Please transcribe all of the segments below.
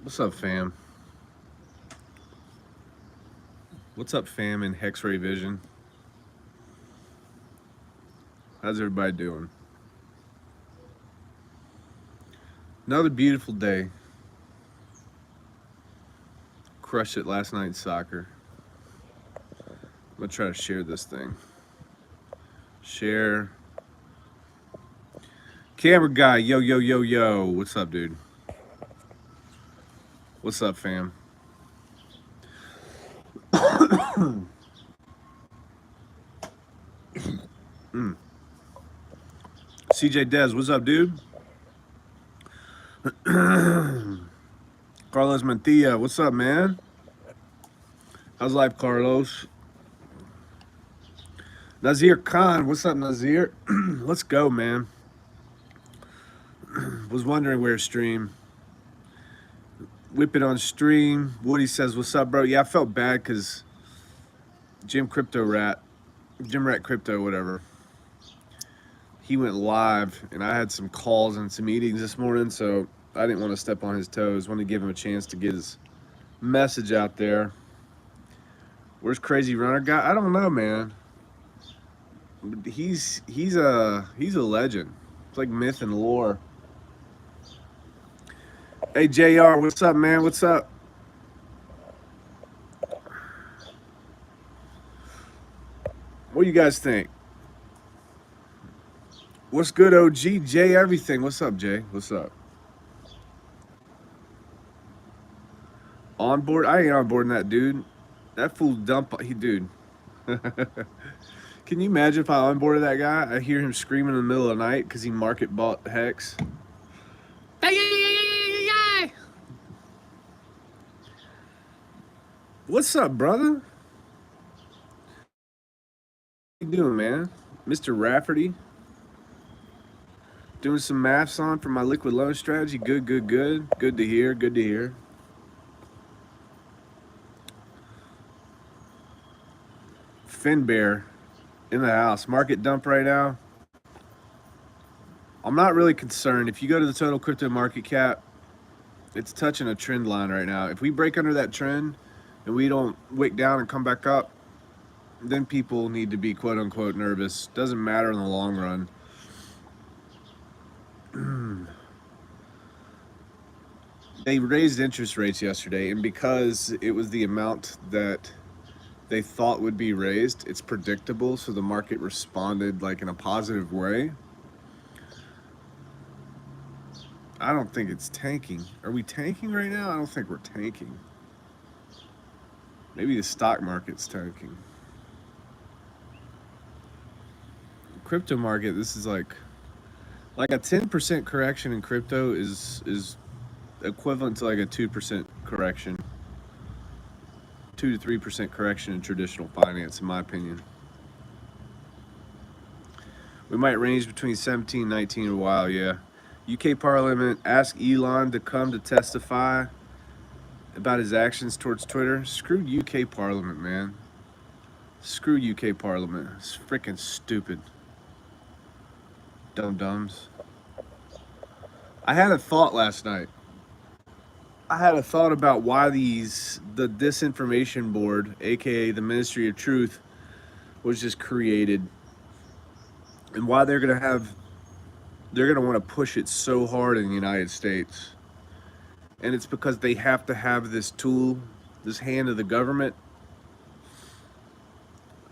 What's up, fam? What's up, fam, in X-Ray Vision? How's everybody doing? Another beautiful day. Crushed it last night in soccer. I'm gonna try to share this thing. Share. Camera guy, yo, yo, yo, yo. What's up, dude? What's up, fam? Mm. CJ Dez, what's up, dude? Carlos Mantilla, what's up, man? How's life, Carlos? Nazir Khan, what's up, Nazir? Let's go, man. Was wondering where to stream. Whip it on stream. Woody says, what's up, bro? Yeah, I felt bad because Jim Rat Crypto, whatever. He went live, and I had some calls and some meetings this morning, so I didn't want to step on his toes. Wanted to give him a chance to get his message out there. Where's Crazy Runner guy? I don't know, man. He's a legend. It's like myth and lore. Hey JR, what's up, man? What's up? What do you guys think? What's good, OG? Jay everything. What's up, Jay? What's up? On board? I ain't on board that dude. That fool dude. Can you imagine if I onboarded that guy? I hear him screaming in the middle of the night because he market bought Hex. What's up, brother? What you doing, man? Mr. Rafferty? Doing some maths on for my liquid loan strategy. Good, good, good. Good to hear. Good to hear. Finbear in the house. Market dump right now. I'm not really concerned. If you go to the total crypto market cap, it's touching a trend line right now. If we break under that trend and we don't wick down and come back up, then people need to be quote unquote nervous. Doesn't matter in the long run. They raised interest rates yesterday, and because it was the amount that they thought would be raised, it's predictable, so the market responded like in a positive way. I don't think it's tanking. Are we tanking right now? I don't think we're tanking. Maybe the stock market's tanking. Crypto market, this is like a 10% correction in crypto is equivalent to like a 2% correction. 2 to 3% correction in traditional finance, in my opinion. We might range between 17 and 19 a while, yeah. UK Parliament asked Elon to come to testify about his actions towards Twitter. Screw UK Parliament, man. Screw UK Parliament. It's freaking stupid. Dum-dums. I had a thought last night. I had a thought about why the Disinformation Board, aka the Ministry of Truth, was just created, and why they're gonna want to push it so hard in the United States. And it's because they have to have this tool, this hand of the government,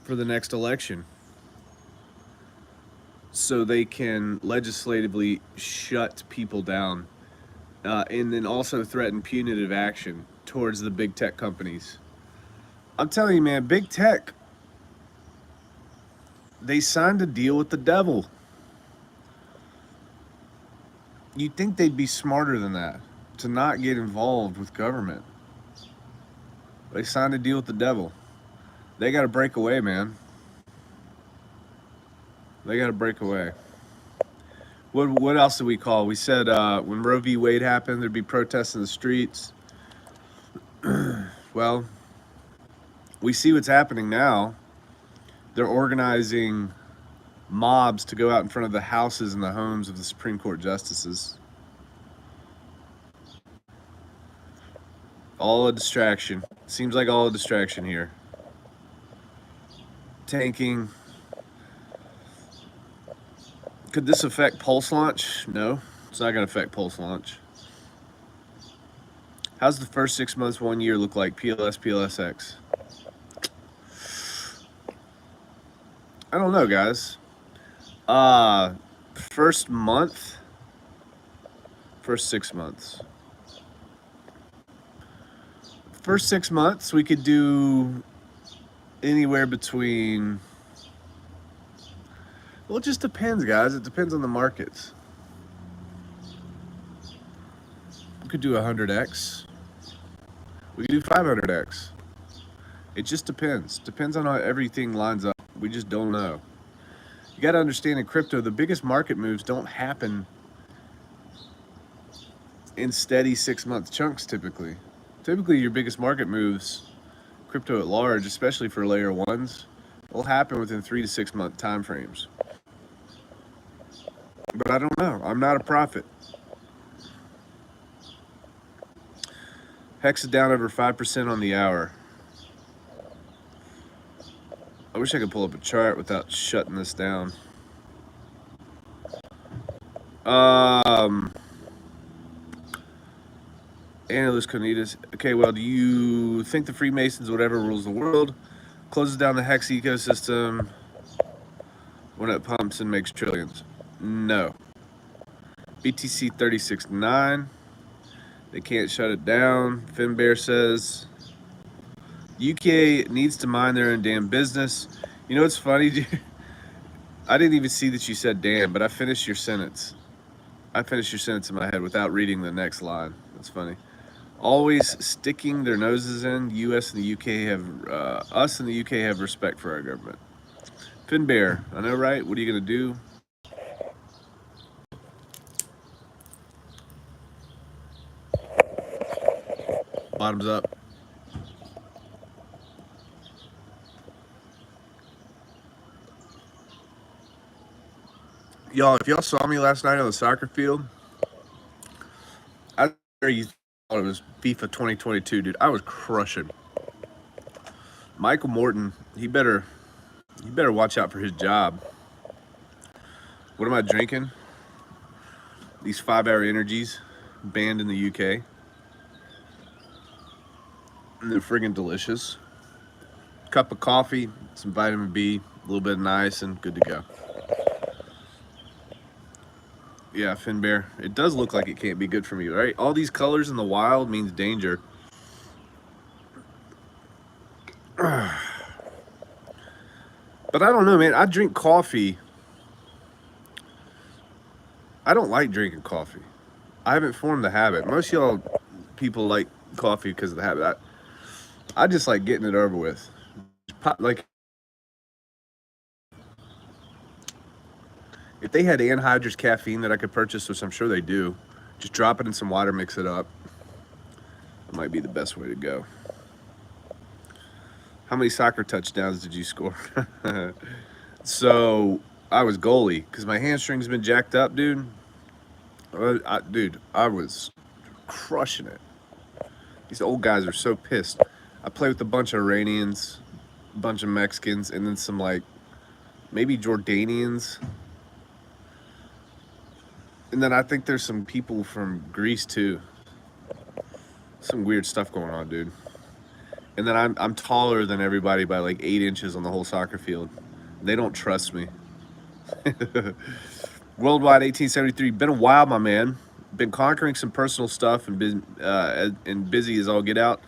for the next election, so they can legislatively shut people down, and then also threaten punitive action towards the big tech companies. I'm telling you, man, big tech, they signed a deal with the devil. You'd think they'd be smarter than that, to not get involved with government. They signed a deal with the devil. They got to break away, man. They got to break away. What else did we call? We said when Roe v. Wade happened, there'd be protests in the streets. Well, we see what's happening now. They're organizing mobs to go out in front of the houses and the homes of the Supreme Court justices. All a distraction. Seems like all a distraction here. Tanking. Could this affect Pulse launch? No, it's not going to affect Pulse launch. How's the first 6 months, 1 year look like? PLS, PLSX. I don't know, guys. First month, first 6 months. First 6 months, we could do anywhere between. Well, it just depends, guys. It depends on the markets. We could do 100x. We could do 500x. It just depends. Depends on how everything lines up. We just don't know. You got to understand in crypto, the biggest market moves don't happen in steady 6 month chunks typically. Typically, your biggest market moves, crypto at large, especially for layer ones, will happen within 3 to 6 month time frames. But I don't know. I'm not a prophet. Hex is down over 5% on the hour. I wish I could pull up a chart without shutting this down. Annalise Conitas. Okay, well, do you think the Freemasons, whatever rules the world, closes down the Hex ecosystem when it pumps and makes trillions? No. BTC 36.9. They can't shut it down. Finbear says UK needs to mind their own damn business. You know what's funny, dude? I didn't even see that you said damn, but I finished your sentence. I finished your sentence in my head without reading the next line. That's funny. Always sticking their noses in. US and the UK have, us and the UK have respect for our government. Finbear, I know, right? What are you gonna do? Bottoms up. Y'all, if y'all saw me last night on the soccer field, I swear you thought it was FIFA 2022, dude. I was crushing. Michael Morton, he better watch out for his job. What am I drinking? These 5-hour energies, banned in the UK. And they're friggin' delicious. Cup of coffee, some vitamin B, a little bit of niacin, good to go. Yeah, Finbear. It does look like it can't be good for me, right? All these colors in the wild means danger. But I don't know, man. I drink coffee. I don't like drinking coffee. I haven't formed the habit. Most y'all people like coffee because of the habit. I just like getting it over with. Like, if they had anhydrous caffeine that I could purchase, which I'm sure they do, just drop it in some water, mix it up. That might be the best way to go. How many soccer touchdowns did you score? So I was goalie because my hamstring's been jacked up, dude. I was crushing it. These old guys are so pissed. I play with a bunch of Iranians, a bunch of Mexicans, and then some like maybe Jordanians. And then I think there's some people from Greece too. Some weird stuff going on, dude. And then I'm taller than everybody by like 8 inches on the whole soccer field. They don't trust me. Worldwide 1873. Been a while, my man. Been conquering some personal stuff and been busy as all get out.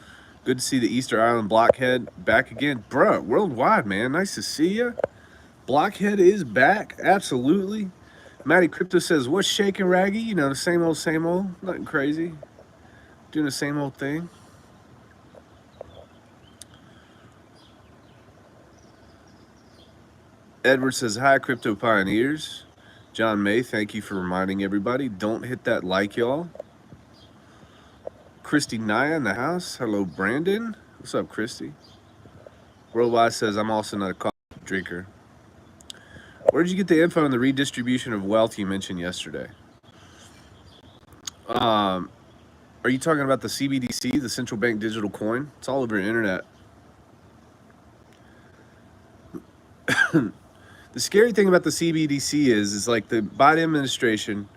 Good to see the Easter Island Blockhead back again. Bruh, worldwide, man. Nice to see you. Blockhead is back. Absolutely. Matty Crypto says, what's shaking, Raggy? You know, the same old, same old. Nothing crazy. Doing the same old thing. Edward says, hi, Crypto Pioneers. John May, thank you for reminding everybody. Don't hit that like, y'all. Christy Naya in the house. Hello, Brandon. What's up, Christy? Worldwide says, I'm also not a coffee drinker. Where did you get the info on the redistribution of wealth you mentioned yesterday? Are you talking about the CBDC, the central bank digital coin? It's all over the internet. The scary thing about the CBDC is like the Biden administration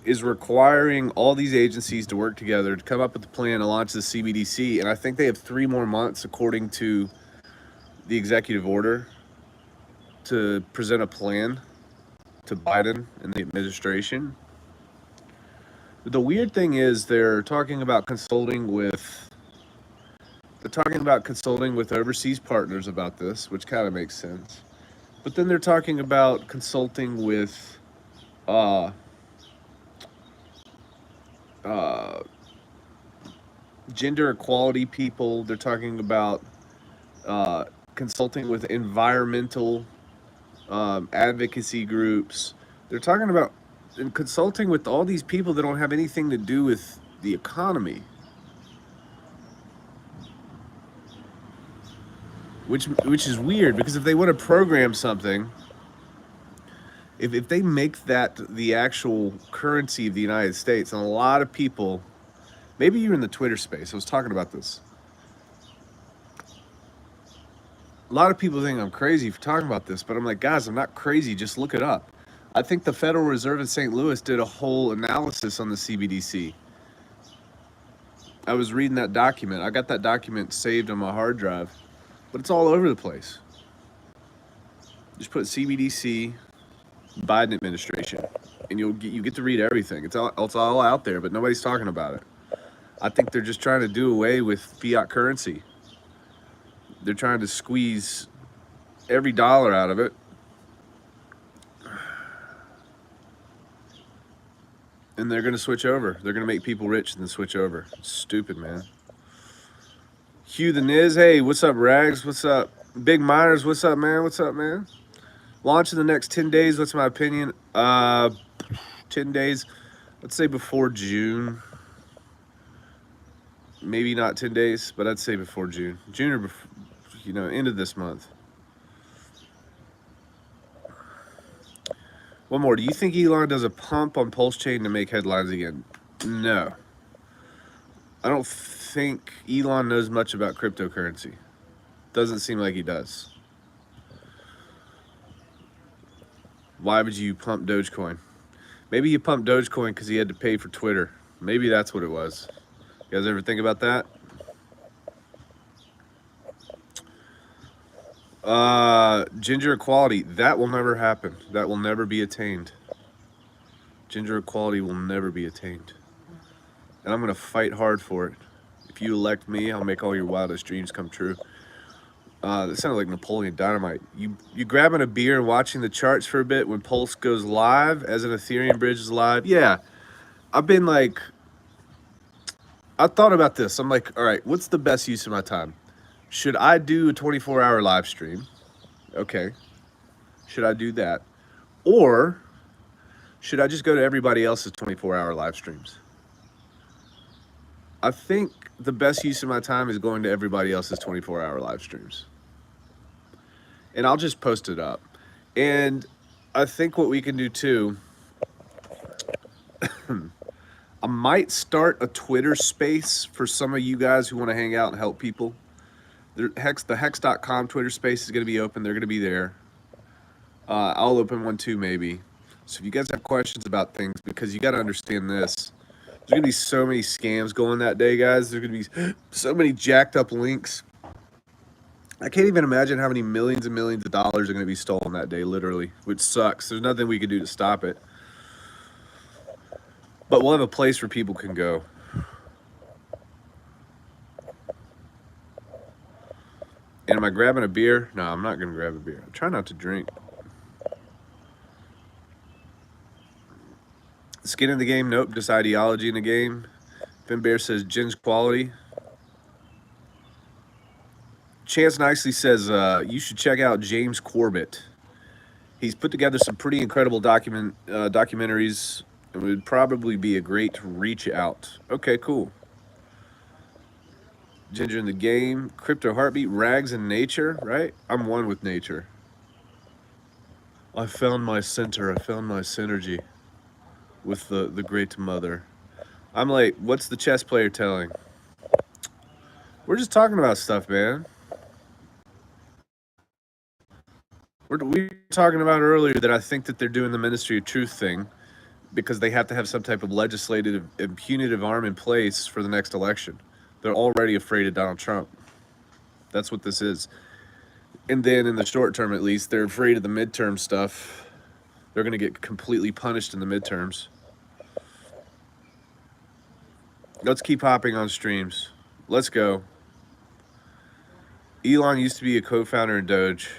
is requiring all these agencies to work together to come up with a plan to launch the CBDC, and I think they have 3 more months, according to the executive order, to present a plan to Biden and the administration. But the weird thing is they're talking about consulting with overseas partners about this, which kind of makes sense. But then they're talking about consulting with gender equality people. They're talking about consulting with environmental advocacy groups. They're talking about and consulting with all these people that don't have anything to do with the economy. Which is weird, because if they want to program something, if they make that the actual currency of the United States, and a lot of people, maybe you're in the Twitter space, I was talking about this. A lot of people think I'm crazy for talking about this, but I'm like, guys, I'm not crazy, just look it up. I think the Federal Reserve in St. Louis did a whole analysis on the CBDC. I was reading that document. I got that document saved on my hard drive, but it's all over the place. Just put CBDC, Biden administration, and you get to read everything. It's all out there, but nobody's talking about it. I think they're just trying to do away with fiat currency. They're trying to squeeze every dollar out of it. And they're going to switch over. They're going to make people rich and then switch over. Stupid, man. Hugh the Niz, hey, what's up, Rags? What's up? Big Miners, what's up, man? What's up, man? Launch in the next 10 days, what's my opinion? 10 days, let's say before June. Maybe not 10 days, but I'd say before June. June or before, end of this month. One more. Do you think Elon does a pump on Pulse Chain to make headlines again? No. I don't think Elon knows much about cryptocurrency. Doesn't seem like he does. Why would you pump Dogecoin? Maybe you pumped Dogecoin because he had to pay for Twitter. Maybe that's what it was. You guys ever think about that? Gender equality, that will never happen. That will never be attained. Gender equality will never be attained. And I'm going to fight hard for it. If you elect me, I'll make all your wildest dreams come true. That sounded like Napoleon Dynamite. You grabbing a beer and watching the charts for a bit when Pulse goes live, as an Ethereum bridge is live? Yeah. I've been like, I thought about this. I'm like, all right, what's the best use of my time? Should I do a 24-hour live stream? Okay. Should I do that? Or should I just go to everybody else's 24-hour live streams? I think the best use of my time is going to everybody else's 24-hour live streams. And I'll just post it up. And I think what we can do too, I might start a Twitter space for some of you guys who want to hang out and help people. The hex.com Twitter space is going to be open. They're going to be there. I'll open one too, maybe. So if you guys have questions about things, because you got to understand this, there's going to be so many scams going that day, guys. There's going to be so many jacked up links. I can't even imagine how many millions and millions of dollars are going to be stolen that day, literally, which sucks. There's nothing we can do to stop it. But we'll have a place where people can go. And am I grabbing a beer? No, I'm not going to grab a beer. I try not to drink. Skin in the game? Nope. Just ideology in the game. Finn Bear says Jen's quality. Chance Nicely says you should check out James Corbett. He's put together some pretty incredible documentaries. It would probably be a great reach out. Okay, cool. Ginger in the game. Crypto Heartbeat. Rags in nature, right? I'm one with nature. I found my center. I found my synergy with the great mother. I'm late. What's the chess player telling? We're just talking about stuff, man. We were talking about earlier that I think that they're doing the Ministry of Truth thing because they have to have some type of legislative and punitive arm in place for the next election. They're already afraid of Donald Trump. That's what this is. And then in the short term, at least, they're afraid of the midterm stuff. They're going to get completely punished in the midterms. Let's keep hopping on streams. Let's go. Elon used to be a co-founder in Doge.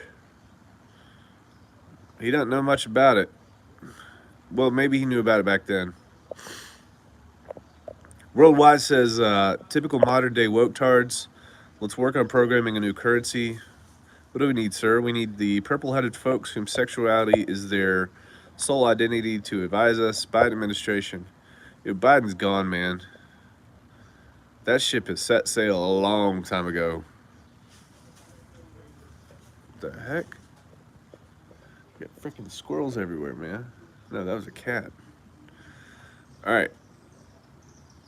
He doesn't know much about it. Well, maybe he knew about it back then. Worldwide says, typical modern day woke tards. Let's work on programming a new currency. What do we need, sir? We need the purple-headed folks whom sexuality is their sole identity to advise us. Biden administration. Biden's gone, man. That ship has set sail a long time ago. What the heck? We got freaking squirrels everywhere, man. No, that was a cat. All right.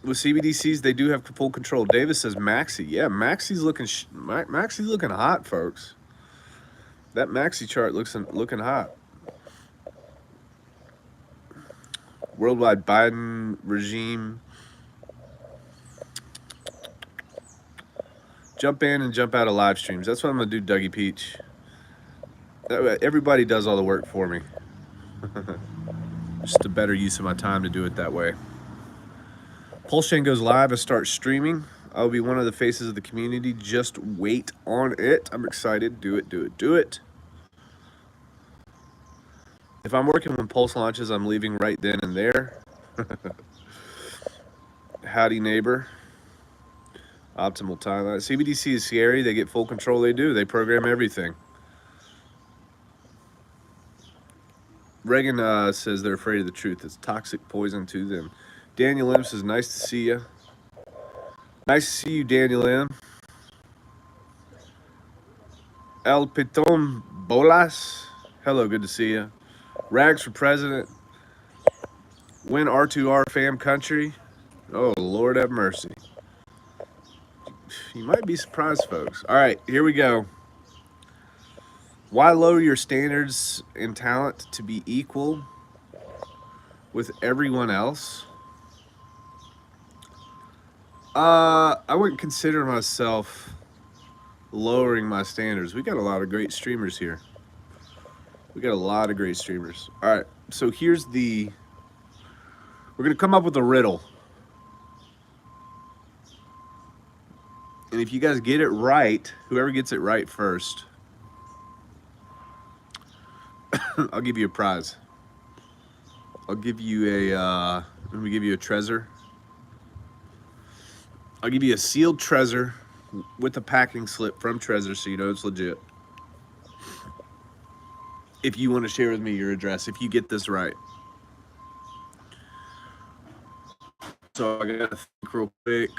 With CBDCs, they do have full control. Davis says Maxi. Yeah, Maxi's looking hot, folks. That Maxi chart looking hot. Worldwide Biden regime. Jump in and jump out of live streams. That's what I'm going to do, Dougie Peach. Everybody does all the work for me. Just a better use of my time to do it that way. Pulshan goes live and starts streaming. I'll be one of the faces of the community. Just wait on it. I'm excited. Do it, do it, do it. If I'm working when Pulse launches, I'm leaving right then and there. Howdy, neighbor. Optimal timeline. CBDC is scary. They get full control. They do. They program everything. Reagan says they're afraid of the truth. It's toxic poison to them. Daniel M says, nice to see you. Nice to see you, Daniel M. El Piton Bolas. Hello, good to see you. Rags for president. Win R2R fam country. Oh, Lord have mercy. You might be surprised, folks. All right, here we go. Why lower your standards and talent to be equal with everyone else? I wouldn't consider myself lowering my standards. We got a lot of great streamers here. We got a lot of great streamers. All right, so here's we're gonna come up with a riddle. And if you guys get it right, whoever gets it right first, I'll give you a prize. I'll give you let me give you a treasure. I'll give you a sealed treasure with a packing slip from Trezor so you know it's legit. If you want to share with me your address, if you get this right. So I gotta think real quick.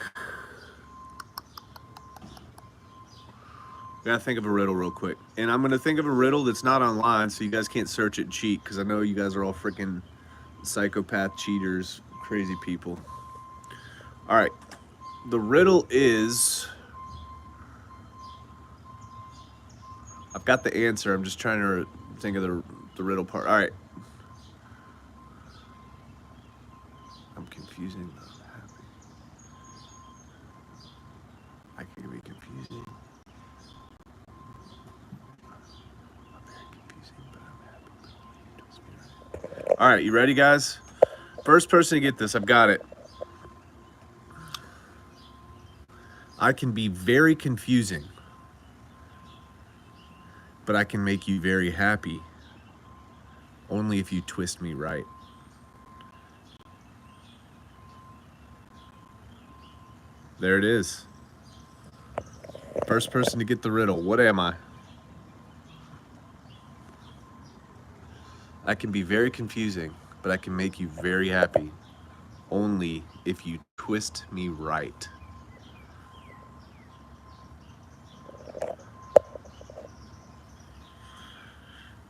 Gotta think of a riddle real quick. And I'm gonna think of a riddle that's not online so you guys can't search it and cheat, because I know you guys are all freaking psychopath cheaters, crazy people. All right. The riddle is, I've got the answer. I'm just trying to think of the riddle part. All right. I'm confusing. I'm happy. I can be confusing. I'm very confusing, but I'm happy. All right, you ready, guys? First person to get this, I've got it. I can be very confusing, but I can make you very happy only if you twist me right. There it is. First person to get the riddle. What am I? I can be very confusing, but I can make you very happy only if you twist me right.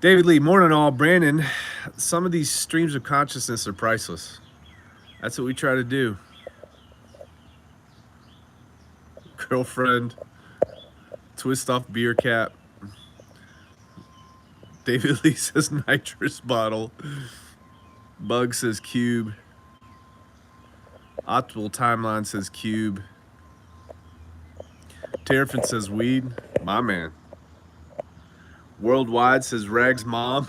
David Lee, morning all. Brandon, some of these streams of consciousness are priceless. That's what we try to do. girlfriend. Twist off beer cap. David Lee says nitrous bottle. Bug says cube. Optimal timeline says cube. Terrafin says weed. My man. Worldwide says Rag's mom.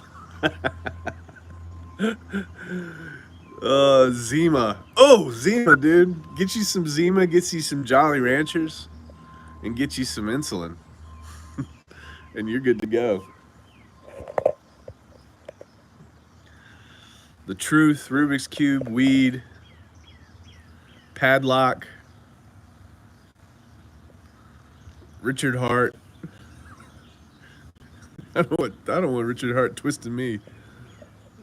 Zima. Oh, Zima, dude. Get you some Zima, get you some Jolly Ranchers, and get you some insulin. And you're good to go. The Truth, Rubik's Cube, weed, padlock, Richard Hart. I don't want Richard Hart twisting me.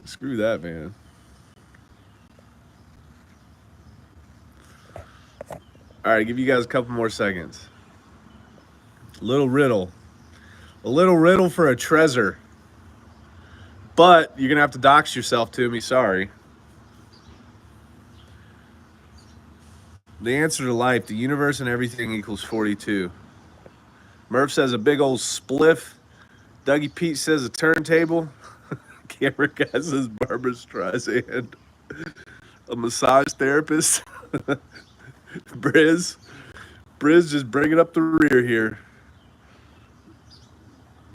Screw that, man. All right, give you guys a couple more seconds. Little riddle. A little riddle for a treasure. But you're going to have to dox yourself to me. Sorry. The answer to life, the universe and everything equals 42. Murph says a big old spliff. Dougie Pete says a turntable. Camera guy says Barbara Streisand. A massage therapist. Briz just bringing up the rear here.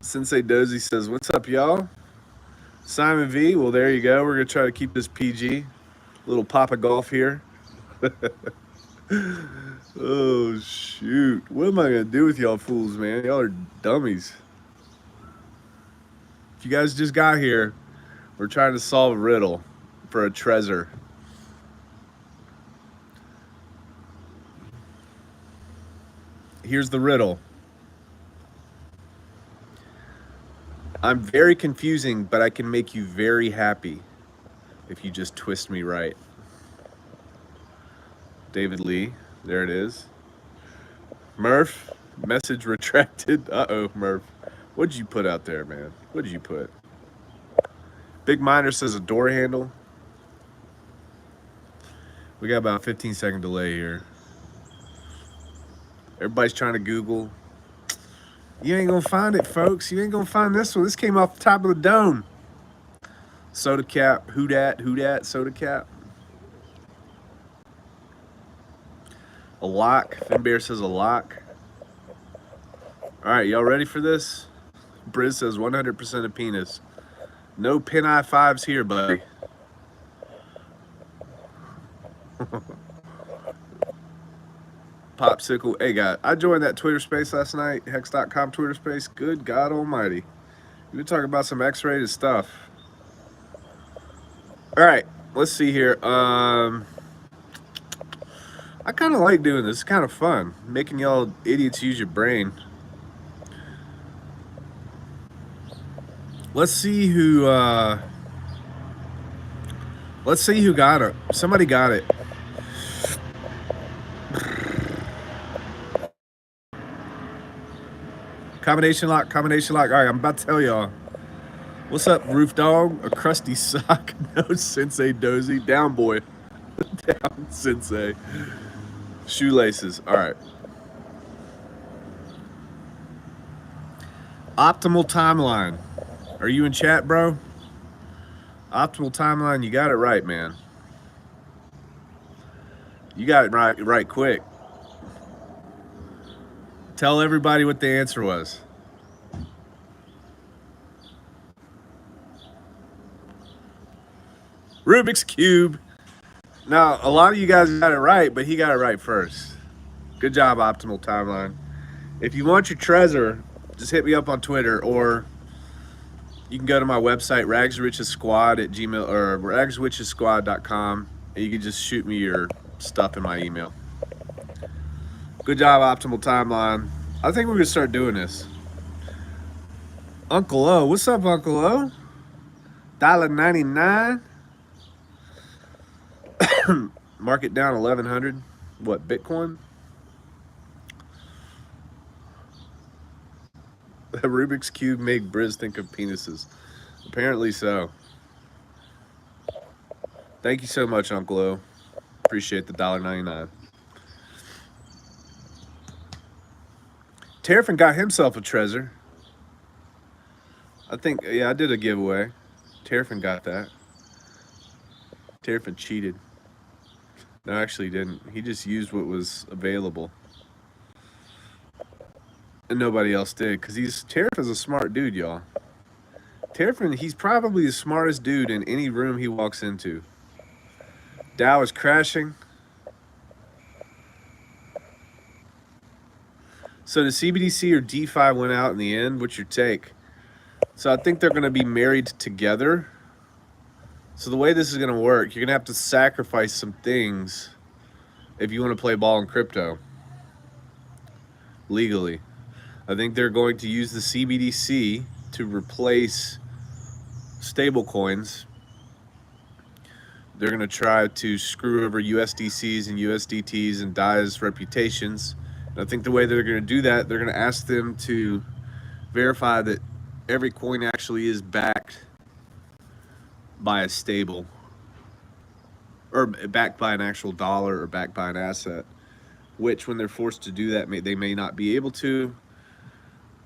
Sensei Dozy says, what's up, y'all? Simon V, well, there you go. We're going to try to keep this PG. Little Papa Golf here. Oh, shoot. What am I going to do with y'all fools, man? Y'all are dummies. If you guys just got here, we're trying to solve a riddle for a treasure. Here's the riddle. I'm very confusing, but I can make you very happy if you just twist me right. David Lee, there it is. Murph, message retracted. Uh-oh, Murph. What'd you put out there, man? What did you put? Big Miner says a door handle. We got about a 15-second delay here. Everybody's trying to Google. You ain't gonna find it, folks. You ain't gonna find this one. This came off the top of the dome. Soda cap. Who dat? Soda cap. A lock. Finbear says a lock. All right, y'all ready for this? Briz says 100% of penis. No pin I5s here, buddy. Popsicle. Hey, guy, I joined that Twitter space last night, hex.com Twitter space. Good God almighty. We were talking about some X-rated stuff. All right, let's see here. I kind of like doing this. It's kind of fun. Making y'all idiots use your brain. Let's see who got it. Somebody got it. Combination lock. All right, I'm about to tell y'all. What's up, Roof Dog? A crusty sock. No, Sensei Dozy. Down, boy. Down, Sensei. Shoelaces. All right. Optimal timeline. Are you in chat, bro? Optimal timeline. You got it right, man. You got it right quick. Tell everybody what the answer was. Rubik's Cube. Now, a lot of you guys got it right, but he got it right first. Good job, Optimal Timeline. If you want your treasure, just hit me up on Twitter, or you can go to my website, ragsrichessquad at gmail or ragsrichessquad.com, and you can just shoot me your stuff in my email. Good job, Optimal Timeline. I think we're gonna start doing this. Uncle O, what's up, Uncle O? $1.99. Market down 1,100. What, Bitcoin? Rubik's Cube made Briz think of penises. Apparently so. Thank you so much, Uncle O. Appreciate the $1.99. Terrafin got himself a treasure. I think, yeah, I did a giveaway. Terrafin got that. Terrafin cheated. No, actually he didn't. He just used what was available. And nobody else did, because Terrafin's a smart dude, y'all. Terrafin, he's probably the smartest dude in any room he walks into. Dow is crashing. So the CBDC or DeFi went out in the end. What's your take? So I think they're going to be married together. So the way this is going to work, you're going to have to sacrifice some things if you want to play ball in crypto legally. I think they're going to use the CBDC to replace stable coins. They're going to try to screw over USDCs and USDTs and DAI's reputations. And I think the way they're going to do that, they're going to ask them to verify that every coin actually is backed by a stable, or backed by an actual dollar, or backed by an asset, which when they're forced to do that, they may not be able to,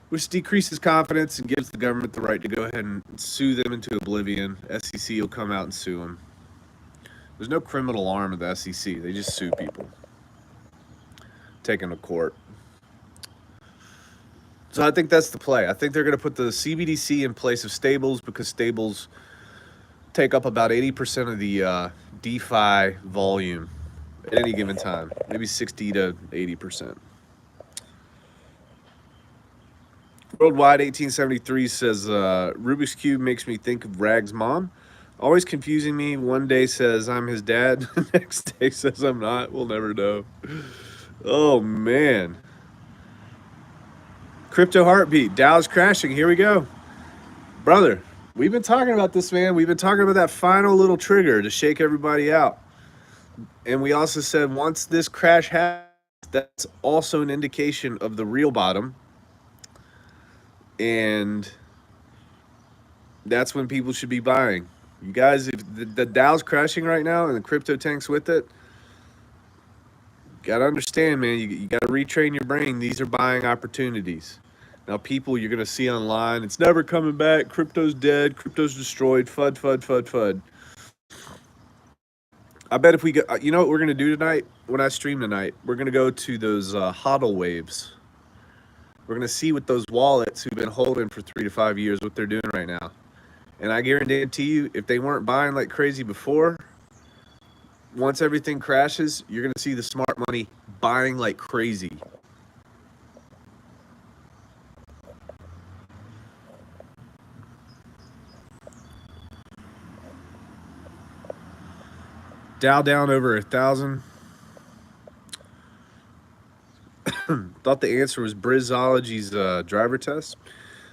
which decreases confidence and gives the government the right to go ahead and sue them into oblivion. SEC will come out and sue them. There's no criminal arm of the SEC. They just sue people, take them to court. So I think that's the play. I think they're going to put the CBDC in place of stables, because stables take up about 80% of the DeFi volume at any given time, maybe 60 to 80%. Worldwide 1873 says, Rubik's Cube makes me think of Rag's mom. Always confusing me. One day says I'm his dad. The next day says I'm not. We'll never know. Oh, man. Crypto heartbeat. Dow's crashing. Here we go. Brother, we've been talking about this, man. We've been talking about that final little trigger to shake everybody out. And we also said once this crash happens, that's also an indication of the real bottom. And that's when people should be buying. You guys, if the Dow's crashing right now and the crypto tanks with it, got to understand, man, you got to retrain your brain. These are buying opportunities. Now, people you're going to see online, it's never coming back. Crypto's dead. Crypto's destroyed. FUD, FUD, FUD, FUD. I bet if we go, you know what we're going to do tonight? When I stream tonight, we're going to go to those HODL waves. We're going to see what those wallets who've been holding for 3 to 5 years, what they're doing right now. And I guarantee you, if they weren't buying like crazy before, once everything crashes, you're going to see the smart money buying like crazy. Dow down over 1,000. Thought the answer was Brizology's driver test.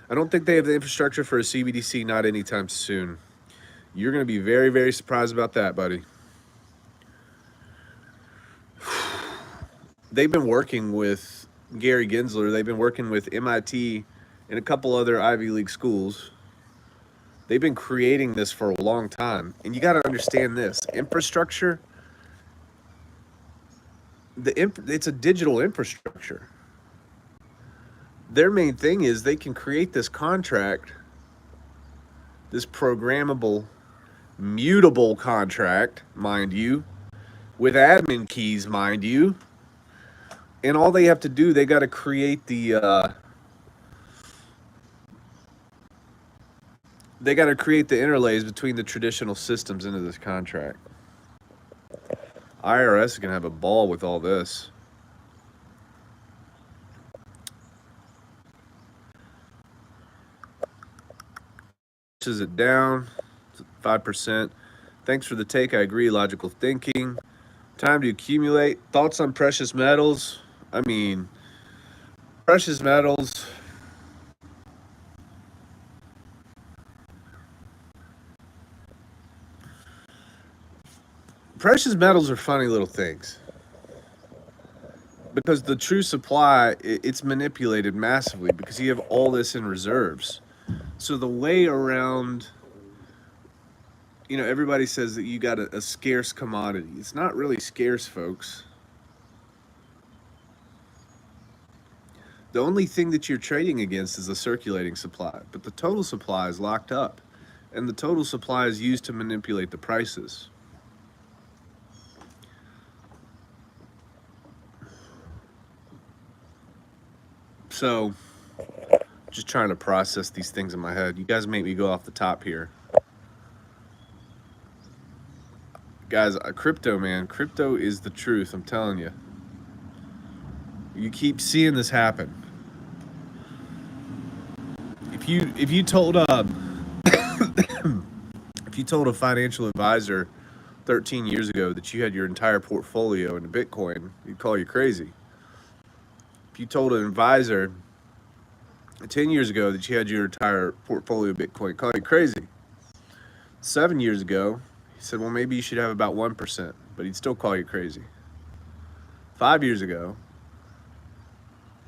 I don't think they have the infrastructure for a CBDC, not anytime soon. You're going to be very, very surprised about that, buddy. They've been working with Gary Gensler. They've been working with MIT and a couple other Ivy League schools. They've been creating this for a long time. And you got to understand this. Infrastructure, it's a digital infrastructure. Their main thing is they can create this contract, this programmable, mutable contract, mind you, with admin keys, mind you. And all they have to do, they got to create the interlays between the traditional systems into this contract. IRS is going to have a ball with all this. Is it down 5%? Thanks for the take. I agree. Logical thinking. Time to accumulate. Thoughts on precious metals? I mean, precious metals. Precious metals are funny little things. Because the true supply, it's manipulated massively because you have all this in reserves. So the way around, you know, everybody says that you got a scarce commodity. It's not really scarce, folks. The only thing that you're trading against is the circulating supply, but the total supply is locked up, and the total supply is used to manipulate the prices. So, just trying to process these things in my head. You guys make me go off the top here. Guys, crypto, man, crypto is the truth, I'm telling you. You keep seeing this happen. If you told if you told a financial advisor 13 years ago that you had your entire portfolio in Bitcoin, he'd call you crazy. If you told an advisor 10 years ago that you had your entire portfolio of Bitcoin, call you crazy. 7 years ago, he said, well, maybe you should have about 1%, but he'd still call you crazy. 5 years ago,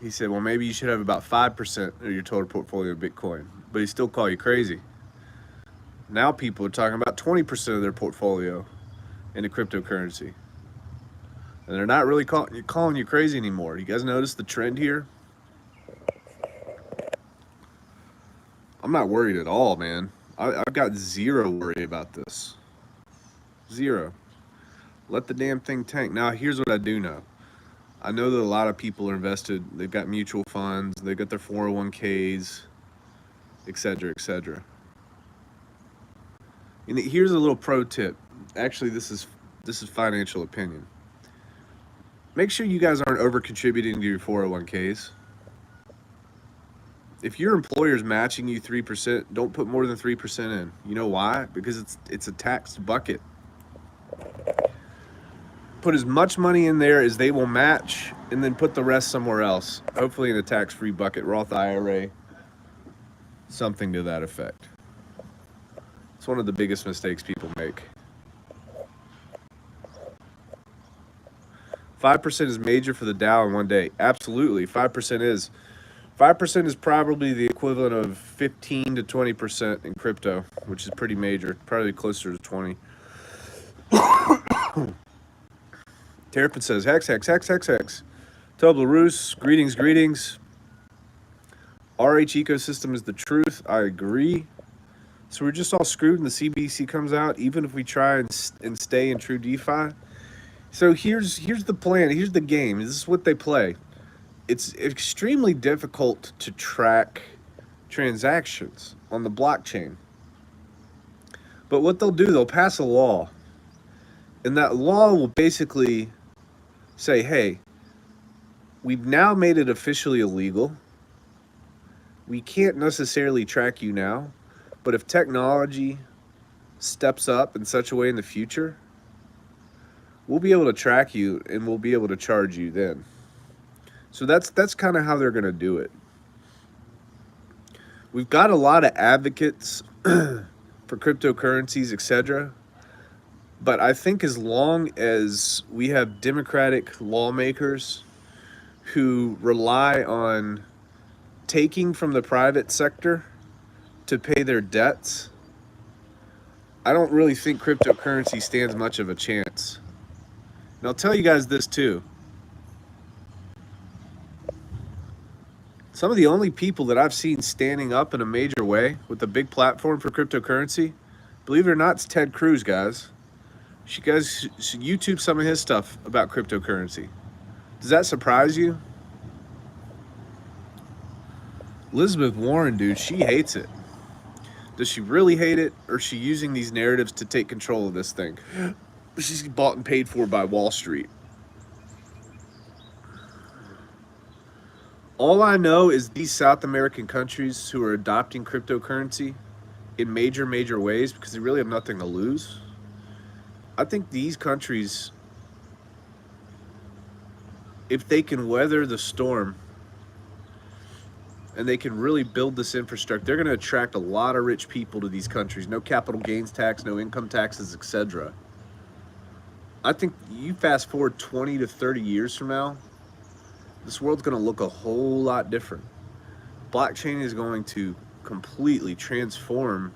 he said, well, maybe you should have about 5% of your total portfolio of Bitcoin, but he'd still call you crazy. Now people are talking about 20% of their portfolio into cryptocurrency. And they're not really calling you crazy anymore. You guys notice the trend here? I'm not worried at all, man. I've got zero worry about this. Zero. Let the damn thing tank. Now, here's what I do know. I know that a lot of people are invested. They've got mutual funds. They've got their 401ks, etc., etc. And here's a little pro tip. Actually, this is financial opinion. Make sure you guys aren't over contributing to your 401ks. If your employer's matching you 3%, don't put more than 3% in. You know why? Because it's a taxed bucket. Put as much money in there as they will match, and then put the rest somewhere else. Hopefully in a tax-free bucket, Roth IRA, something to that effect. It's one of the biggest mistakes people make. 5% is major for the Dow in one day. Absolutely, 5% is. 5% is probably the equivalent of 15 to 20% in crypto, which is pretty major, probably closer to 20. Terrapin says, Hex. Tobler Roos, greetings. RH ecosystem is the truth. I agree. So we're just all screwed when the CBDC comes out, even if we try and stay in true DeFi. So here's the plan. Here's the game. This is what they play. It's extremely difficult to track transactions on the blockchain. But what they'll do, they'll pass a law. And that law will basically say, hey, we've now made it officially illegal. We can't necessarily track you now, but if technology steps up in such a way in the future, we'll be able to track you and we'll be able to charge you then. So that's kind of how they're going to do it. We've got a lot of advocates for cryptocurrencies, etc. But I think as long as we have democratic lawmakers who rely on taking from the private sector to pay their debts, I don't really think cryptocurrency stands much of a chance. And I'll tell you guys this too. Some of the only people that I've seen standing up in a major way with a big platform for cryptocurrency, believe it or not, it's Ted Cruz, guys. You guys should YouTube some of his stuff about cryptocurrency. Does that surprise you? Elizabeth Warren, dude, she hates it. Does she really hate it, or is she using these narratives to take control of this thing? She's bought and paid for by Wall Street. All I know is these South American countries who are adopting cryptocurrency in major ways because they really have nothing to lose. I think these countries, if they can weather the storm and they can really build this infrastructure, they're going to attract a lot of rich people to these countries. No capital gains tax, no income taxes, etc. I think you fast forward 20 to 30 years from now, this world's going to look a whole lot different. Blockchain is going to completely transform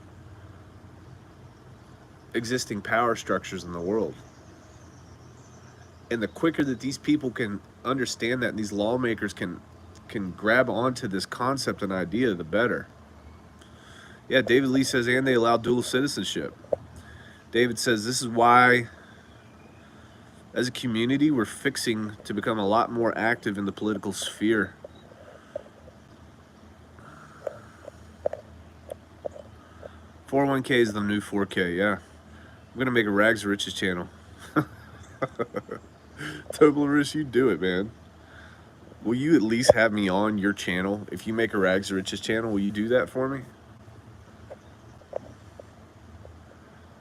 existing power structures in the world. And the quicker that these people can understand that, and these lawmakers can can grab onto this concept and idea, the better. Yeah, David Lee says, and they allow dual citizenship. David says, this is why, as a community, we're fixing to become a lot more active in the political sphere. $401k is the new $4K, yeah. I'm gonna make a Rags to Riches channel. Toblerone, you do it, man. Will you at least have me on your channel? If you make a Rags to Riches channel, will you do that for me?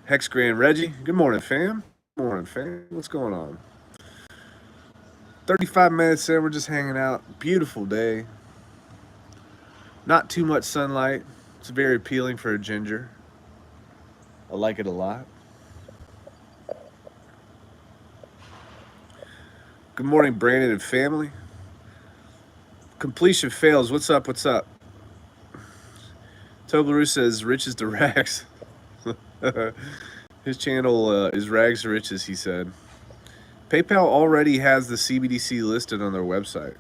Hex Grand Reggie, good morning, fam. Good morning, fam. What's going on? 35 minutes in, we're just hanging out. Beautiful day. Not too much sunlight. It's very appealing for a ginger. I like it a lot. Good morning, Brandon and family. Completion fails. What's up? What's up? Toblerone says riches to rags. His channel is Rags to Riches, he said. PayPal already has the CBDC listed on their website.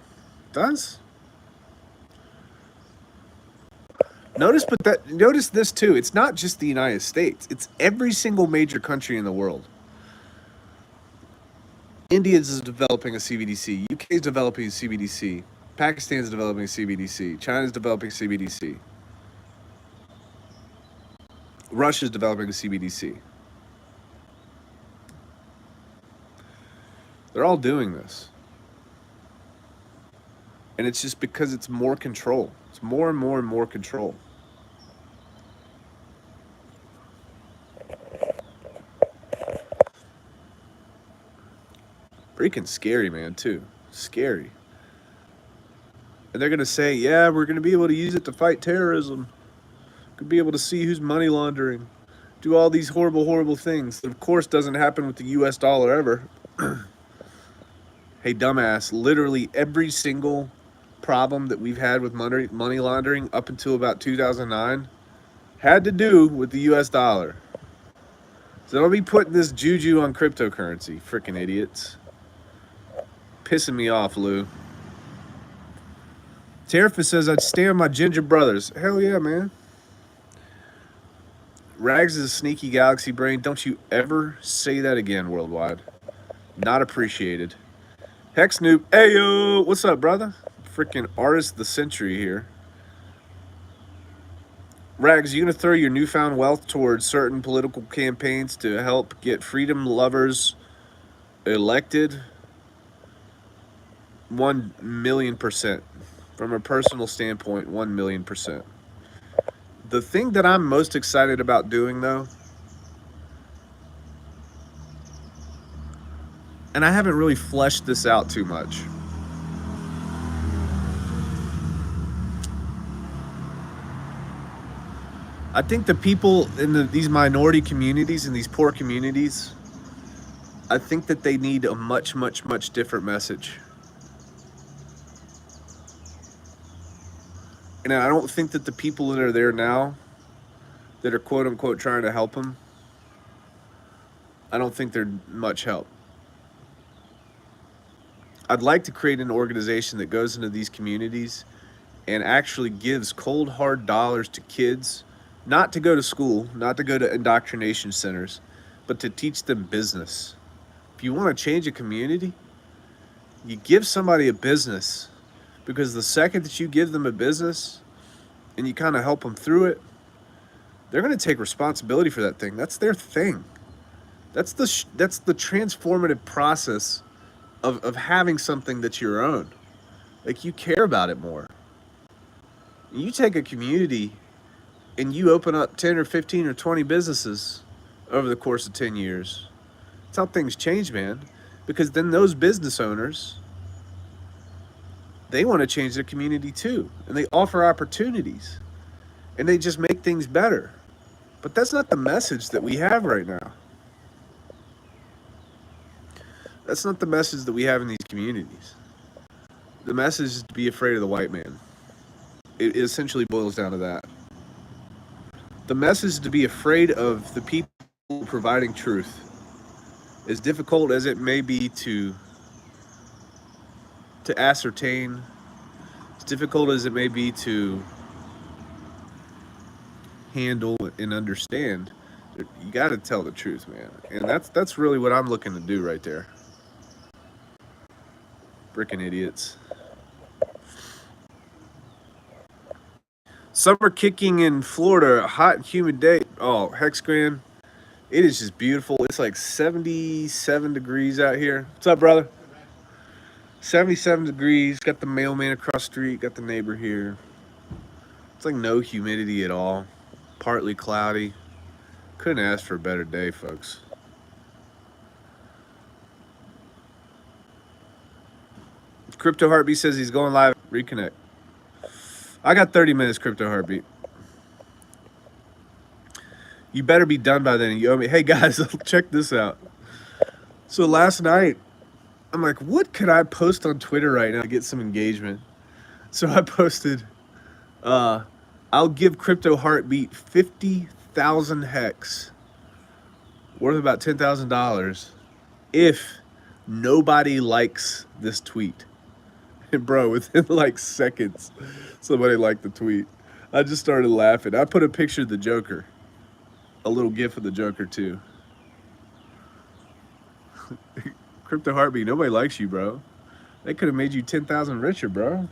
Does? Notice this too. It's not just the United States. It's every single major country in the world. India is developing a CBDC. UK is developing a CBDC. Pakistan is developing a CBDC. China is developing a CBDC. Russia is developing a CBDC. They're all doing this. And it's just because it's more control. It's more and more and more control. Freaking scary, man, too. Scary. And they're going to say, yeah, we're going to be able to use it to fight terrorism. Could be able to see who's money laundering. Do all these horrible, horrible things. That, of course, doesn't happen with the US dollar ever. Hey, dumbass, literally every single problem that we've had with money laundering up until about 2009 had to do with the US dollar. So don't be putting this juju on cryptocurrency, freaking idiots. Pissing me off, Lou. Terrifus says, I'd stay on my ginger brothers. Hell yeah, man. Rags is a sneaky galaxy brain. Don't you ever say that again, Worldwide. Not appreciated. Hex Noob. Hey, yo. What's up, brother? Freaking artist of the century here. Rags, you going to throw your newfound wealth towards certain political campaigns to help get freedom lovers elected? 1,000,000%. From a personal standpoint, 1,000,000%. The thing that I'm most excited about doing, though, and I haven't really fleshed this out too much, I think the people in these minority communities, in these poor communities, I think that they need a much, much, much different message. And I don't think that the people that are there now, that are quote unquote trying to help them, I don't think they're much help. I'd like to create an organization that goes into these communities and actually gives cold hard dollars to kids, not to go to school, not to go to indoctrination centers, but to teach them business. If you want to change a community, you give somebody a business. Because the second that you give them a business and you kind of help them through it, they're going to take responsibility for that thing. That's their thing. That's the transformative process of having something that's your own. Like, you care about it more. You take a community and you open up 10 or 15 or 20 businesses over the course of 10 years. That's how things change, man. Because then those business owners, they want to change their community too. And they offer opportunities. And they just make things better. But that's not the message that we have right now. That's not the message that we have in these communities. The message is to be afraid of the white man. It essentially boils down to that. The message is to be afraid of the people providing truth. As difficult as it may be to ascertain, as difficult as it may be to handle and understand, you got to tell the truth, man. And that's really what I'm looking to do right there. Frickin' idiots. Summer kicking in Florida, a hot and humid day. Oh, Hex Grand, it is just beautiful. It's like 77 degrees out here. What's up, brother? 77 degrees. Got the mailman across the street. Got the neighbor here. It's like no humidity at all. Partly cloudy. Couldn't ask for a better day, folks. Crypto Heartbeat says he's going live. Reconnect. I got 30 minutes, Crypto Heartbeat. You better be done by then. You owe me. Hey guys, check this out. So last night, I'm like, what could I post on Twitter right now to get some engagement? So I posted, I'll give Crypto Heartbeat 50,000 hex, worth about $10,000, if nobody likes this tweet. And bro, within like seconds, somebody liked the tweet. I just started laughing. I put a picture of the Joker, a little gif of the Joker too. Crypto Heartbeat, nobody likes you, bro. They could have made you 10,000 richer, bro,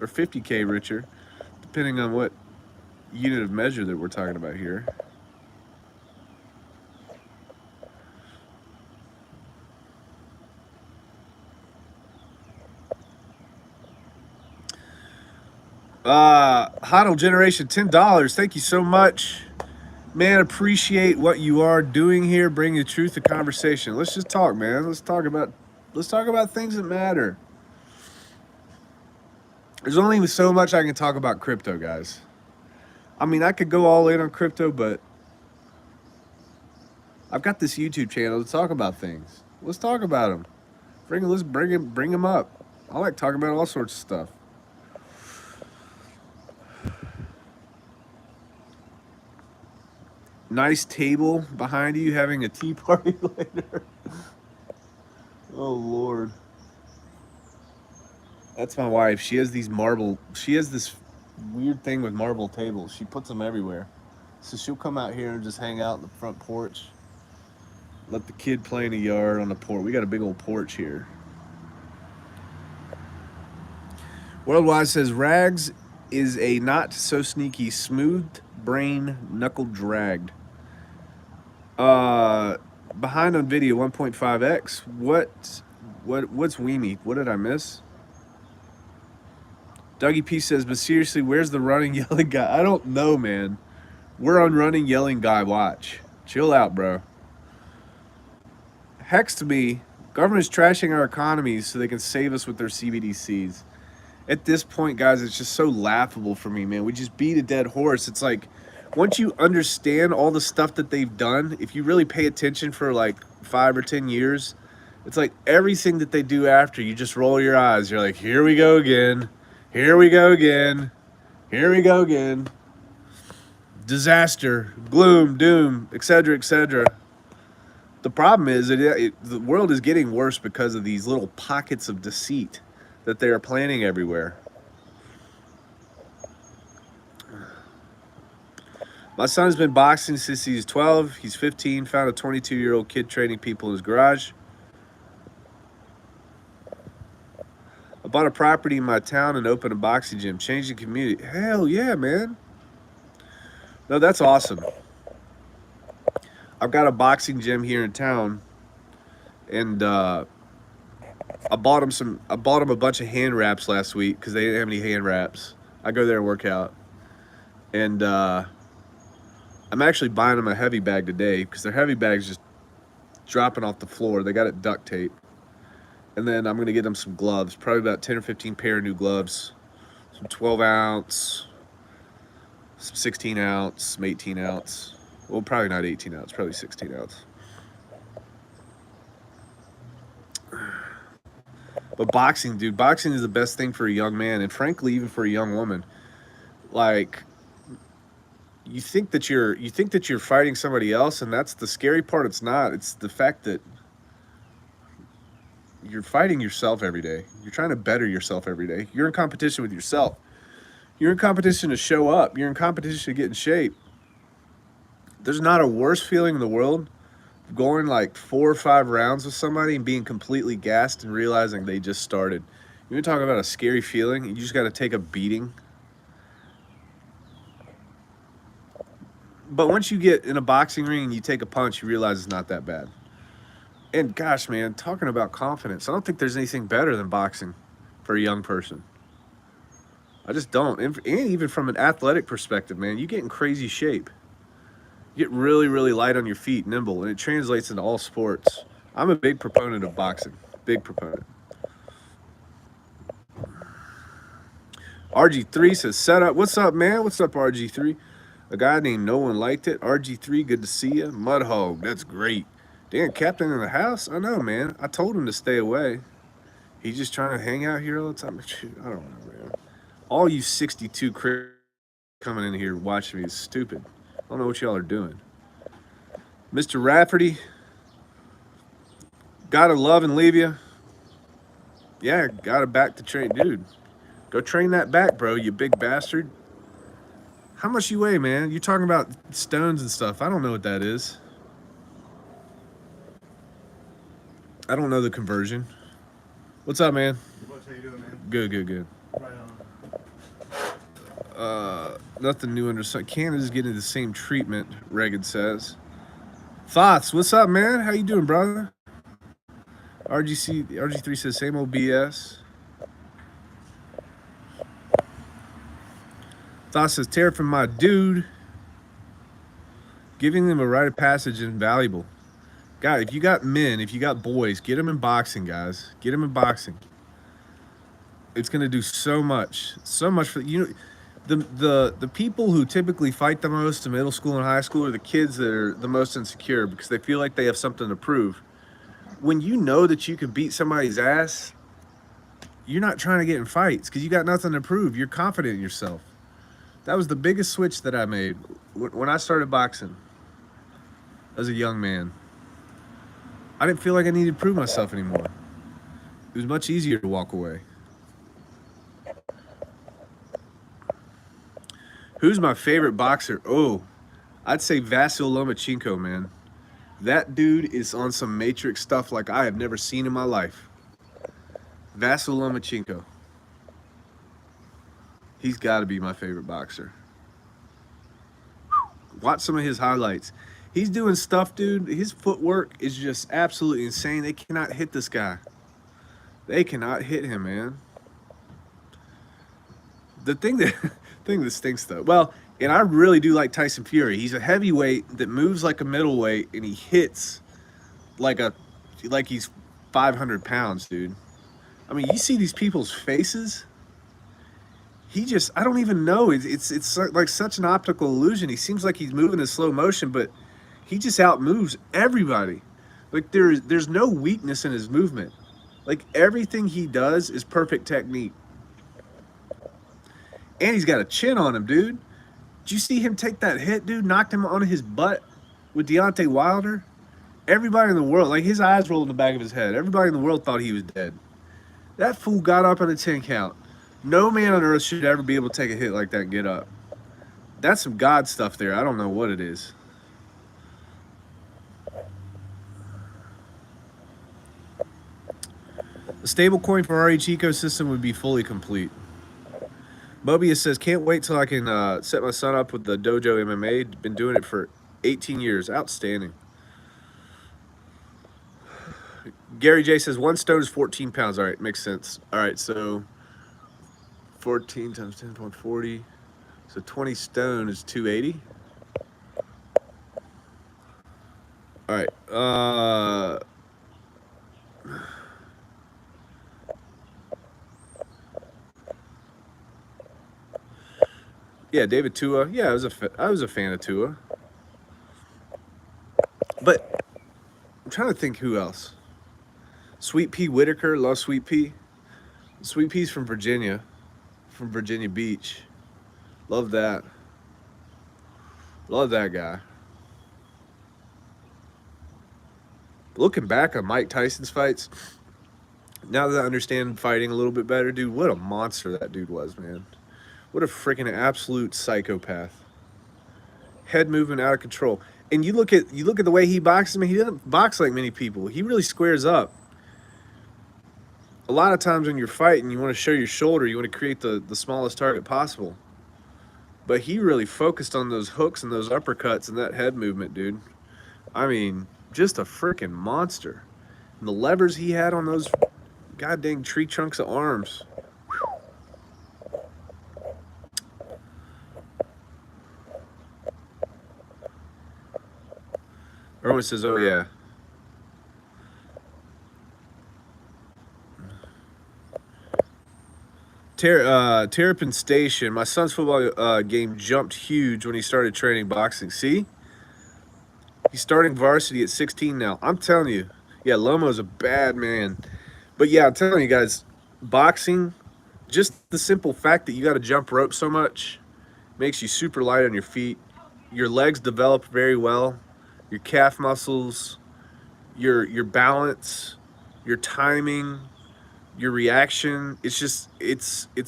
or 50K richer, depending on what unit of measure that we're talking about here. Hodl Generation, $10. Thank you so much. Man, appreciate what you are doing here, bringing the truth to conversation. Let's just talk, man. Let's talk about things that matter. There's only so much I can talk about crypto, guys. I mean, I could go all in on crypto, but I've got this YouTube channel to talk about things. Let's talk about them. Let's bring them up. I like talking about all sorts of stuff. Nice table behind you, having a tea party later. Oh Lord. That's my wife. She has this weird thing with marble tables. She puts them everywhere. So she'll come out here and just hang out in the front porch. Let the kid play in the yard on the porch. We got a big old porch here. Worldwide says Rags is a not so sneaky, smooth brain knuckle dragged. Behind on video 1.5x. What's Weemy? What did I miss? Dougie P says, but seriously, where's the running yelling guy? I don't know, man. We're on running yelling guy watch. Chill out, bro. Hex to me, government's trashing our economies so they can save us with their CBDCs. At this point, guys, it's just so laughable for me, man. We just beat a dead horse. It's like, once you understand all the stuff that they've done, if you really pay attention for like 5 or 10 years, it's like everything that they do after, you just roll your eyes. You're like, here we go again. Here we go again. Here we go again. Disaster, gloom, doom, etc., etc. The problem is that the world is getting worse because of these little pockets of deceit that they are planting everywhere. My son's been boxing since he's 12. He's 15. Found a 22-year-old kid training people in his garage. I bought a property in my town and opened a boxing gym. Changed the community. Hell yeah, man. No, that's awesome. I've got a boxing gym here in town, and I bought him a bunch of hand wraps last week because they didn't have any hand wraps. I go there and work out, and I'm actually buying them a heavy bag today because their heavy bag's just dropping off the floor. They got it duct tape. And then I'm going to get them some gloves, probably about 10 or 15 pair of new gloves. Some 12 ounce, some 16 ounce, some 18 ounce. Well, probably not 18 ounce, probably 16 ounce. But boxing, dude, boxing is the best thing for a young man, and frankly, even for a young woman. Like, you think that you're fighting somebody else, and that's the scary part. It's not. It's the fact that you're fighting yourself every day. You're trying to better yourself every day. You're in competition with yourself. You're in competition to show up. You're in competition to get in shape. There's not a worse feeling in the world going like 4 or 5 rounds with somebody and being completely gassed and realizing they just started. You talk about a scary feeling. You just got to take a beating. But once you get in a boxing ring and you take a punch, you realize it's not that bad. And gosh, man, talking about confidence, I don't think there's anything better than boxing for a young person. I just don't. And even from an athletic perspective, man, you get in crazy shape. You get really, really light on your feet, nimble, and it translates into all sports. I'm a big proponent of boxing. Big proponent. RG3 says, set up. What's up, man? What's up, RG3? A guy named No One Liked It. RG3, good to see you. Mudhog, that's great. Dan, captain in the house? I know, man. I told him to stay away. He's just trying to hang out here all the time. I don't know, man. All you 62 coming in here watching me is stupid. I don't know what y'all are doing. Mr. Rafferty, gotta love and leave you. Yeah, gotta back to train. Dude, go train that back, bro, you big bastard. How much you weigh, man? You're talking about stones and stuff. I don't know what that is. I don't know the conversion. What's up, man? How you doing, man? Good. Right on. Nothing new under sun. Canada's getting the same treatment, Reagan says. Thoughts? What's up, man? How you doing, brother? RG3 says same old BS. Thoughts says Terrapin, my dude. Giving them a rite of passage is invaluable. God, if you got men, if you got boys, get them in boxing, guys. Get them in boxing. It's gonna do so much for you. The people who typically fight the most in middle school and high school are the kids that are the most insecure because they feel like they have something to prove. When you know that you can beat somebody's ass, you're not trying to get in fights because you got nothing to prove. You're confident in yourself. That was the biggest switch that I made when I started boxing as a young man. I didn't feel like I needed to prove myself anymore. It was much easier to walk away. Who's my favorite boxer? Oh, I'd say Vasyl Lomachenko, man. That dude is on some Matrix stuff like I have never seen in my life. Vasyl Lomachenko. He's got to be my favorite boxer. Watch some of his highlights. He's doing stuff, dude. His footwork is just absolutely insane. They cannot hit this guy. They cannot hit him, man. The thing that stinks, though. Well, and I really do like Tyson Fury. He's a heavyweight that moves like a middleweight, and he hits like he's 500 pounds, dude. I mean, you see these people's faces. I don't even know. It's like such an optical illusion. He seems like he's moving in slow motion, but he just outmoves everybody. Like there's no weakness in his movement. Like everything he does is perfect technique. And he's got a chin on him, dude. Did you see him take that hit, dude? Knocked him on his butt with Deontay Wilder? Everybody in the world, like his eyes rolled in the back of his head. Everybody in the world thought he was dead. That fool got up on a 10 count. No man on earth should ever be able to take a hit like that and get up. That's some God stuff there. I don't know what it is. A stable coin for RH ecosystem would be fully complete. Mobius says, can't wait till I can set my son up with the Dojo MMA. Been doing it for 18 years. Outstanding. Gary J says, 1 stone is 14 pounds. All right, makes sense. All right, so 14 times 10.40. So 20 stone is 280. All right. Yeah, David Tua. Yeah, I was a fan of Tua. But I'm trying to think who else. Sweet Pea Whitaker. Love Sweet Pea. Sweet Pea's from Virginia Beach. Love that. Love that guy. Looking back on Mike Tyson's fights, Now that I understand fighting a little bit better, dude, what a monster that dude was, man. What a freaking absolute psychopath. Head movement out of control. And you look at the way he boxes. I mean, he doesn't box like many people. He really squares up. A lot of times when you're fighting, you want to show your shoulder. You want to create the smallest target possible. But he really focused on those hooks and those uppercuts and that head movement, dude. I mean, just a freaking monster. And the levers he had on those goddamn tree trunks of arms. Erwin says, "Oh yeah." Terrapin Station. My son's football game jumped huge when he started training boxing. See, he's starting varsity at 16 now. I'm telling you, yeah, Lomo's a bad man. But yeah, I'm telling you guys, boxing, just the simple fact that you got to jump rope so much makes you super light on your feet. Your legs develop very well. Your calf muscles, your balance, your timing, your reaction. It's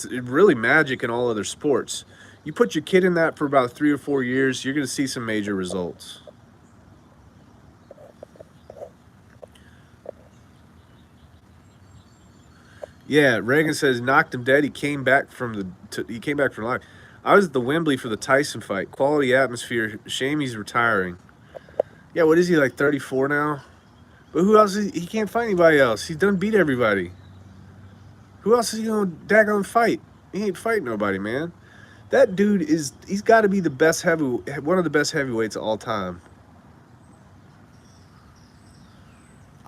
really magic in all other sports. You put your kid in that for about 3 or 4 years, you're going to see some major results. Yeah, Reagan says knocked him dead. He came back he came back from life. I was at the Wembley for the Tyson fight. Quality atmosphere. Shame he's retiring. Yeah, what is he, like 34 now? But who else? He can't fight anybody else. He's done beat everybody. Who else is he gonna daggone fight? He ain't fighting nobody, man. That dude he's got to be the best one of the best heavyweights of all time.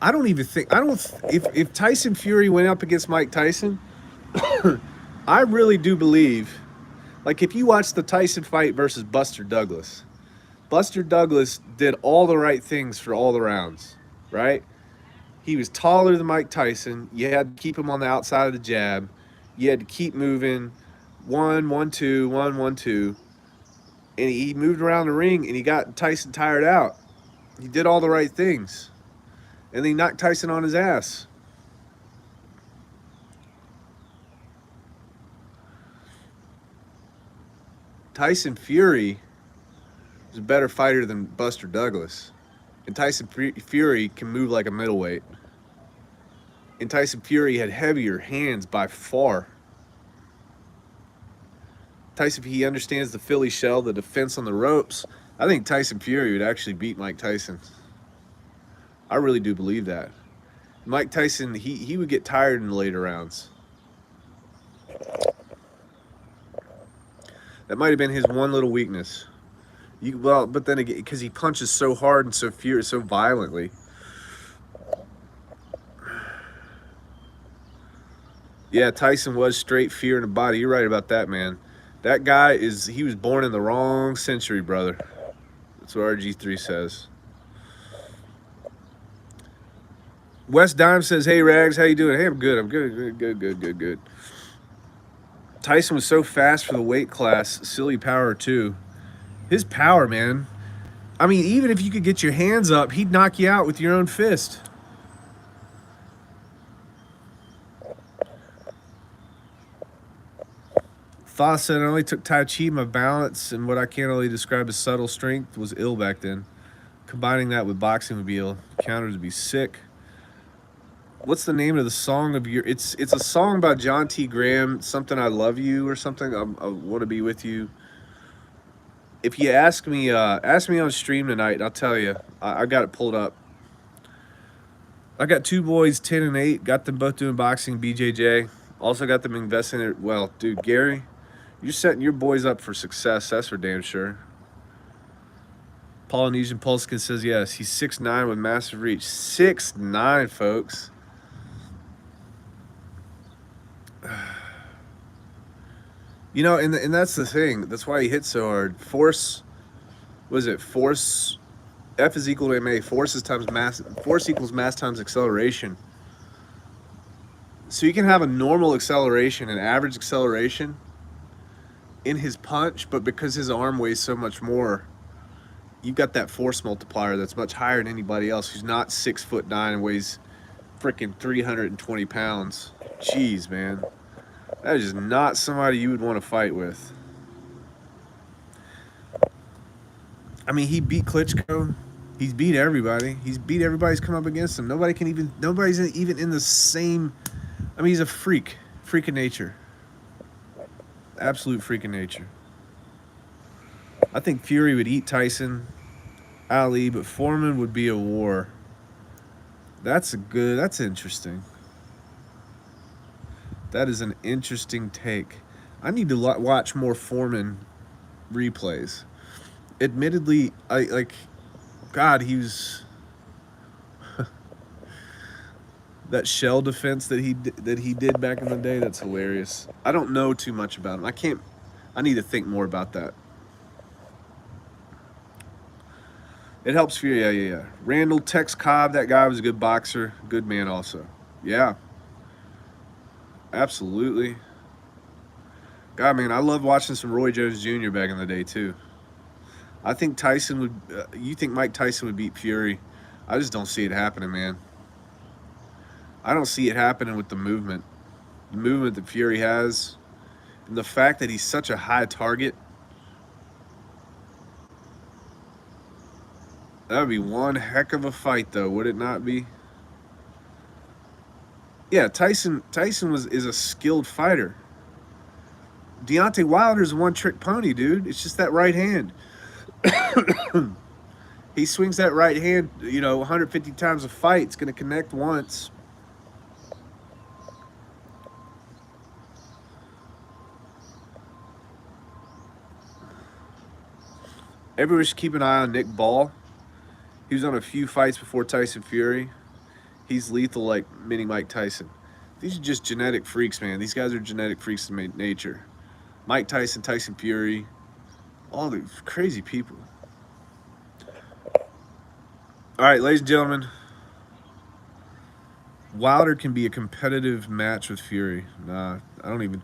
I don't even think I don't if Tyson Fury went up against Mike Tyson, I really do believe, like if you watch the Tyson fight versus Buster Douglas, Buster Douglas did all the right things for all the rounds, right? He was taller than Mike Tyson. You had to keep him on the outside of the jab. You had to keep moving. 1-1-2, 1-1-2. And he moved around the ring and he got Tyson tired out. He did all the right things. And then he knocked Tyson on his ass. Tyson Fury is a better fighter than Buster Douglas. And Tyson Fury can move like a middleweight. And Tyson Fury had heavier hands by far. Tyson, he understands the Philly shell, the defense on the ropes. I think Tyson Fury would actually beat Mike Tyson. I really do believe that. Mike Tyson, he would get tired in the later rounds. That might have been his one little weakness. But then again, because he punches so hard and so violently. Yeah, Tyson was straight fear in the body. You're right about that, man. That guy he was born in the wrong century, brother. That's what RG3 says. West Dime says, "Hey Rags, how you doing?" Hey, I'm good. Tyson was so fast for the weight class. Silly power too. His power, man. I mean, even if you could get your hands up, he'd knock you out with your own fist. Thaw said, "I only took Tai Chi. My balance and what I can't only describe as subtle strength was ill back then. Combining that with boxing would be ill. Counters would be sick." What's the name of the song of your? It's a song by John T. Graham. Something I love you or something. I want to be with you. If you ask me on stream tonight, and I'll tell you. I got it pulled up. I got two boys, 10 and 8. Got them both doing boxing. BJJ. Also got them investing in it. Well, dude, Gary, you're setting your boys up for success. That's for damn sure. Polynesian Pulskin says yes. He's 6'9" with massive reach. 6'9", folks. You know, and that's the thing. That's why he hits so hard. Force, was it force? F is equal to ma. Force equals mass times acceleration. So you can have a normal acceleration, an average acceleration in his punch, but because his arm weighs so much more, you've got that force multiplier that's much higher than anybody else who's not 6'9" and weighs freaking 320 pounds. Jeez, man. That is just not somebody you would want to fight with. I mean, he beat Klitschko. He's beat everybody. He's beat everybody who's come up against him. Nobody's even in the same. I mean, he's a freak of nature. Absolute freak of nature. I think Fury would eat Tyson, Ali, but Foreman would be a war. That's interesting. That is an interesting take. I need to watch more Foreman replays. Admittedly, God, he was that shell defense that he did back in the day. That's hilarious. I don't know too much about him. I need to think more about that. It helps Fury. Yeah. Randall Tex Cobb, that guy was a good boxer, good man also. Yeah. Absolutely. God, man, I love watching some Roy Jones Jr. back in the day too. I think Tyson would. You think Mike Tyson would beat Fury? I just don't see it happening, man. I don't see it happening with the movement that Fury has, and the fact that he's such a high target. That would be one heck of a fight, though, would it not be? Yeah, Tyson is a skilled fighter. Deontay Wilder's a one-trick pony, dude. It's just that right hand. He swings that right hand, 150 times a fight. It's going to connect once. Everyone should keep an eye on Nick Ball. He was on a few fights before Tyson Fury. He's lethal like mini Mike Tyson. These are just genetic freaks, man. These guys are genetic freaks in nature. Mike Tyson, Tyson Fury, all these crazy people. All right, ladies and gentlemen, Wilder can be a competitive match with Fury. Nah, I don't even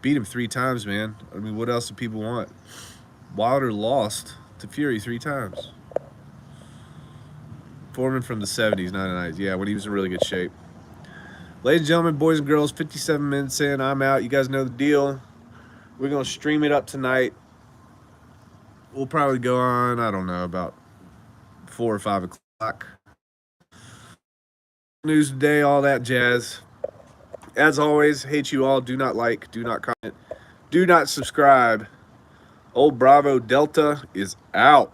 beat him 3 times, man. I mean, what else do people want? Wilder lost to Fury 3 times. Foreman from the 70s, 99. Yeah, when he was in really good shape. Ladies and gentlemen, boys and girls, 57 minutes in. I'm out. You guys know the deal. We're going to stream it up tonight. We'll probably go on, I don't know, about 4 or 5 o'clock. News today, all that jazz. As always, hate you all. Do not like, do not comment, do not subscribe. Old Bravo Delta is out.